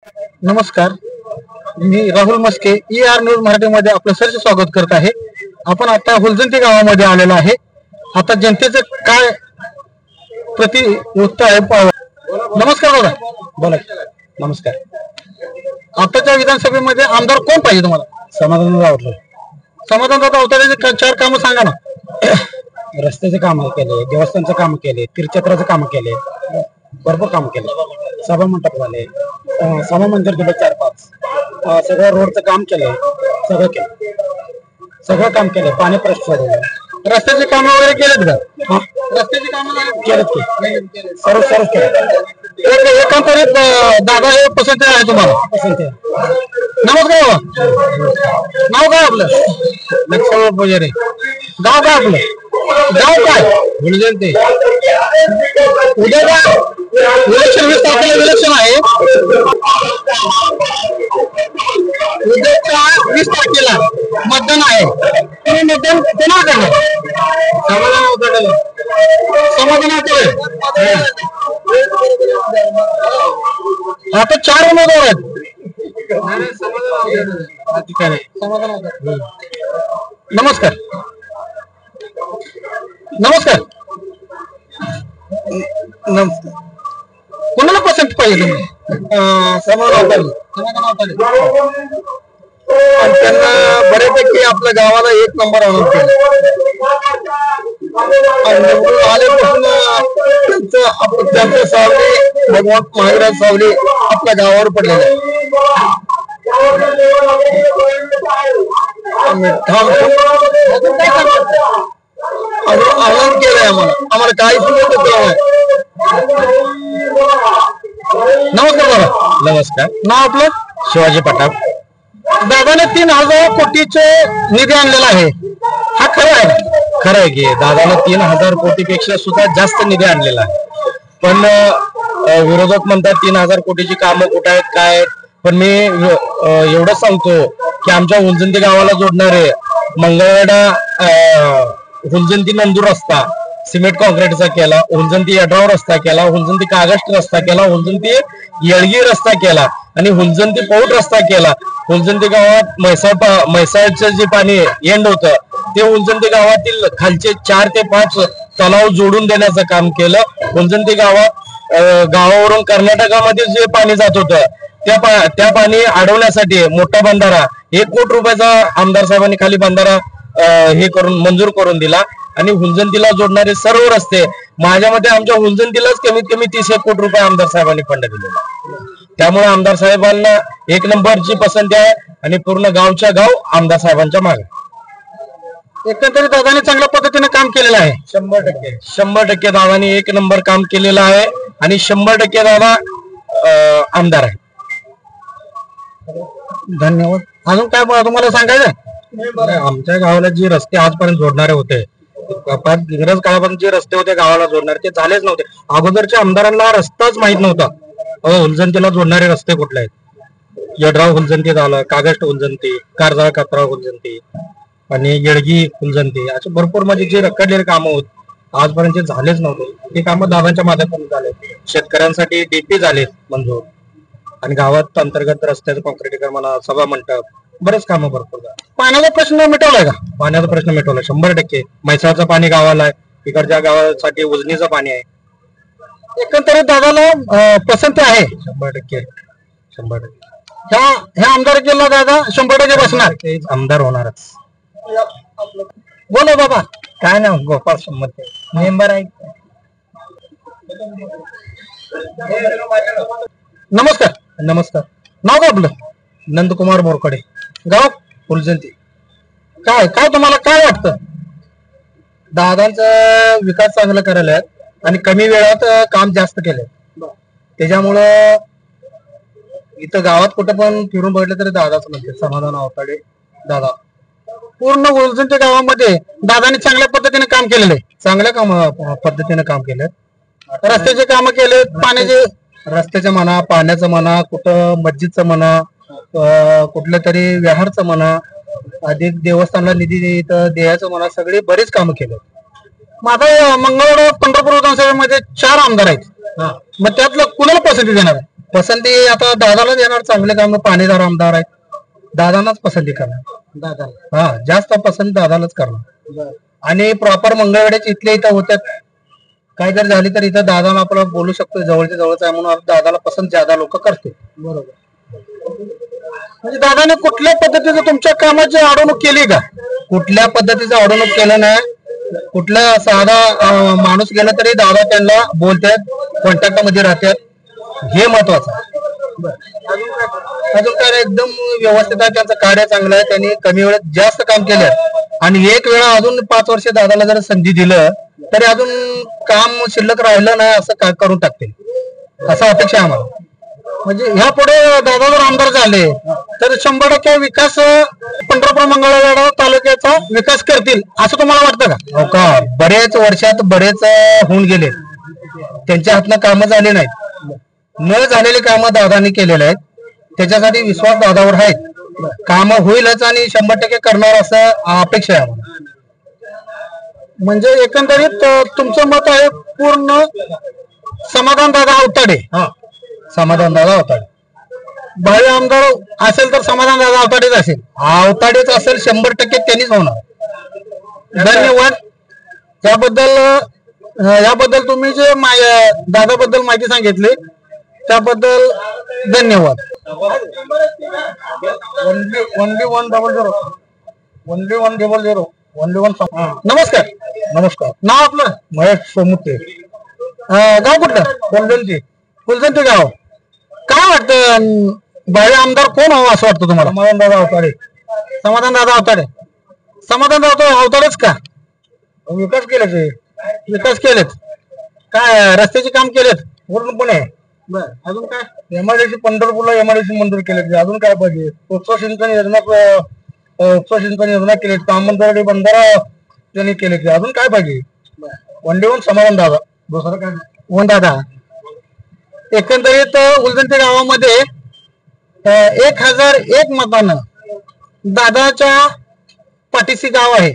नमस्कार, मी Rahul Maske ER news मराठीमध्ये आपलं सरचे स्वागत करत आहे. आपण आता हुलजंती गावामध्ये आलेलो आहे. आता जनतेचं काय प्रतिउत्तर आहे पाहू. नमस्कार दादा. बोला. नमस्कार. आताच्या विधानसभेमध्ये आमदार कोण पाहिजे तुम्हाला? समाधान रावते. समाधान दादा अवताडेचे 4 कामं सांगा ना. रस्त्याचे काम केले, देवस्थानचं काम केले, तीर्थक्षेत्राचं काम केले, भरपूर काम केले. सभा मंडप झाले, सभा मंदिर दिले 4-5. सगळं रोडचं काम केलं, सगळं काम केलं. पाणी प्रश्न सोडवलं. रस्त्याचे काम वगैरे केलेत का? रस्त्याचे काम केलेत की सर्व केलं. एकंदरीत दादा हे पसंत आहे तुम्हाला? पसंत आहे. नमस्कार बाबा. नाव काय आपलं? लक्ष्मण पुजारी. गाव काय आपलं? गाव काय? हुलजंती. उद्या इलेक्शन 20 तारखेला इलेक्शन आहे. उद्याच्या 20 तारखेला मतदान आहे. तुम्ही मतदान कोणाला करणार? समाधान अवताडेला. समाधान अवताडे. आता 4 उमेदवार आहेत. नमस्कार. नमस्कार. नमस्कार. कोणाला पसंत पाहिजे तुम्ही? समाधान अवताडे. आणि त्यांना बऱ्यापैकी आपल्या गावाला 1 नंबर आणून केलं. आल्यापासून त्यांचं सावली भगवान महावीराज सावली आपल्या गावावर पडलेलं आहे. आनंद केलाय आम्हाला काहीच नाही. नमस्कार दादा. नमस्कार. नाव आपलं? शिवाजी पटाप. दादाने 3000 कोटीचे निधी आणलेला आहे. हा खरं आहे? खरं आहे की दादाला 3000 कोटीपेक्षा सुद्धा जास्त निधी आणलेला आहे. पण विरोधक म्हणतात 3000 कोटीची कामं कुठं आहेत काय आहेत. पण मी एवढं सांगतो की आमच्या हुलजंती गावाला जोडणारे मंगळवेढा हुलजंती नंदूर रस्ता सिमेंट कॉन्क्रीटचा केला, हुलजंती यड्राव रस्ता केला, हुलजंती कागस्ट रस्ता केला, हुलजंती येळगी रस्ता केला आणि हुलजंती पौट रस्ता केला. हुलजंती गावात म्हैसाळचं जे पाणी एंड होतं ते हुलजंती गावातील खालचे 4 ते 5 तलाव जोडून देण्याचं काम केलं. हुलजंती गावावरून कर्नाटकामध्ये जे पाणी जात होतं त्या पाणी अडवण्यासाठी मोठा बंधारा 1 कोटी रुपयाचा आमदार साहेबांनी खाली बंधारा मंजूर करून दिला. आणि हुलजंतीला जोडणारे सर्व रस्ते माझ्या मते आमच्या हुलजंतीलाच कमीत कमी 30 कोटी रुपये आमदार साहेबांनी फंड दिलेला. त्यामुळे आमदार साहेबांना 1 नंबरची पसंती आहे आणि पूर्ण गावच्या गाव आमदार साहेबांच्या मागे. एकंदरीत दादाने चांगल्या पद्धतीने काम केलेलं आहे. 100% दादाने 1 नंबर काम केलेलं आहे आणि 100% दादा आमदार आहे. धन्यवाद. अजून काय तुम्हाला सांगायचं? आमच्या गावाला जे रस्ते आजपर्यंत जोडणारे होते, इंग्रज काळापासून जे रस्ते होते गावाला जोडणारे ते झालेच नव्हते. अगोदरच्या आमदारांना रस्ताच माहित नव्हता. हुलजंतीला जोडणारे रस्ते कुठले आहेत? यड्राव हुलजंती झालं, कागस्ट हुलजंती, कारजाळ कात्राव हुलजंती आणि येळगी हुलजंती असे भरपूर म्हणजे जे रखडलेले कामं होत आजपर्यंत जे झालेच नव्हते ते कामं दादांच्या माध्यमातून झाले. शेतकऱ्यांसाठी DP झाले मंजूर आणि गावात अंतर्गत रस्त्याचं कॉन्क्रीटीकरण म्हणा, सभा मंडप, बरेच कामं भरपूर झाले. पाण्याचा प्रश्न मिटवलाय का? पाण्याचा प्रश्न मिटवला 100%. म्हैसाळचं पाणी गावाला आहे, इकडच्या गावासाठी उजनीचं पाणी आहे. एकंदरीत दादाला पसंती आहे 100%. ह्या आमदारकीला दादा 100% बसणार. आमदार होणारच. बोला बाबा. काय ना गोपाळ संमत मेंबर आहे. नमस्कार. नमस्कार. नाव काय आपलं? नंदकुमार बोरकडे. गाव? हुलजंती. काय तुम्हाला काय वाटतं? दादांचा विकास चांगला करायला आणि कमी वेळात काम जास्त केलंय. त्याच्यामुळं इथं गावात कुठं पण फिरून बघितलं तरी दादाच म्हणते. समाधान अवताडे दादा. पूर्ण हुलजंती गावामध्ये दादाने चांगल्या पद्धतीने काम केलेलं आहे. चांगल्या पद्धतीने काम केलं. रस्त्याचे काम केले, पाण्याचे रस्त्याचं म्हणा, पाण्याचं म्हणा, कुठं मस्जिदचं म्हणा, कुठल्या तरी विहारचं म्हणा, अधिक देवस्थानला निधी द्यायचं म्हणा, सगळे बरेच कामं केले. माझा मंगळवार पंढरपूर विधानसभेमध्ये 4 आमदार आहेत. मग त्यातलं कुणाला पसंती देणार आहे? पसंती आता दादालाच येणार, चांगले काम पाणीदार आमदार आहेत, दादांनाच पसंती करणार. दादा हा जास्त पसंत दादालाच करणार. आणि प्रॉपर मंगळवेढ्याचे इथले इथं होत्यात, काय जर झाली तर इथं दादाला आपलं बोलू शकतो, जवळच्या जवळच आहे म्हणून दादाला पसंत ज्यादा लोक करते. बरोबर. म्हणजे दादाने कुठल्या पद्धतीचं तुमच्या कामाची अडवणूक केली का? कुठल्या पद्धतीचं अडवणूक केलं नाही. कुठला साधा माणूस गेला तरी दादा त्यांना बोलतात, कॉन्टॅक्ट मध्ये राहतात, हे महत्वाचं आहे. अजून काय एकदम व्यवस्थित आहे, त्यांचं कार्य चांगलं आहे, त्यांनी कमी वेळेत जास्त काम केलं. आणि एक वेळा अजून 5 वर्ष दादाला जर संधी दिलं तरी अजून काम शिल्लक राहिलं नाही असं काय करून टाकतील, असं अपेक्षा आहे आम्हाला. म्हणजे ह्या पुढे दादा जर आमदार झाले तर 100% विकास पंढरपूर मंगळवेढा तालुक्याचा विकास करतील असं तुम्हाला वाटतं का? हो का, बरेच वर्षात बरेच होऊन गेले, त्यांच्या हातनं कामं झाली नाहीत. न झालेली कामं दादानी केलेले आहेत, त्याच्यासाठी विश्वास दादावर आहेत. कामं होईलच आणि 100% करणार असं अपेक्षा आहे आम्हाला. म्हणजे एकंदरीत तुमचं मत आहे पूर्ण समाधान दादा अवताडे. हा, समाधान दादा अवताडे. भावी आमदार असेल तर समाधान दादा अवताडेच असेल. अवताडेच असेल, 100% त्यांनीच होणार. धन्यवाद. याबद्दल तुम्ही जे दादाबद्दल माहिती सांगितली त्याबद्दल धन्यवाद. 11100 नमस्कार. नमस्कार. नाव आपलं? महेश सोमुते. गाव कुठलं? फुलजंती गाव. काय वाटतं भावी आमदार कोण हवं असं वाटतं तुम्हाला? समाधान दादा अवताडे. समाधान दादा अवताडे. समाधान दादा अवताडेच का? विकास केले. विकास केलेत. काय रस्त्याचे काम केलेत पूर्णपणे? बर. अजून काय? एमआयडीसी पंढरपूरला एमआयडीसी मंजूर केले. अजून काय पाहिजे? उपसा सिंचन योजना केली. तामंदरडी बंधारा त्यांनी केले. अजून काय पाहिजे? वनडेवन समाधान दादा. दुसरं काय? वन दादा. एकंदरीत उलजंती गावामध्ये 1001 मतानं दादाच्या पाठीशी गाव आहे.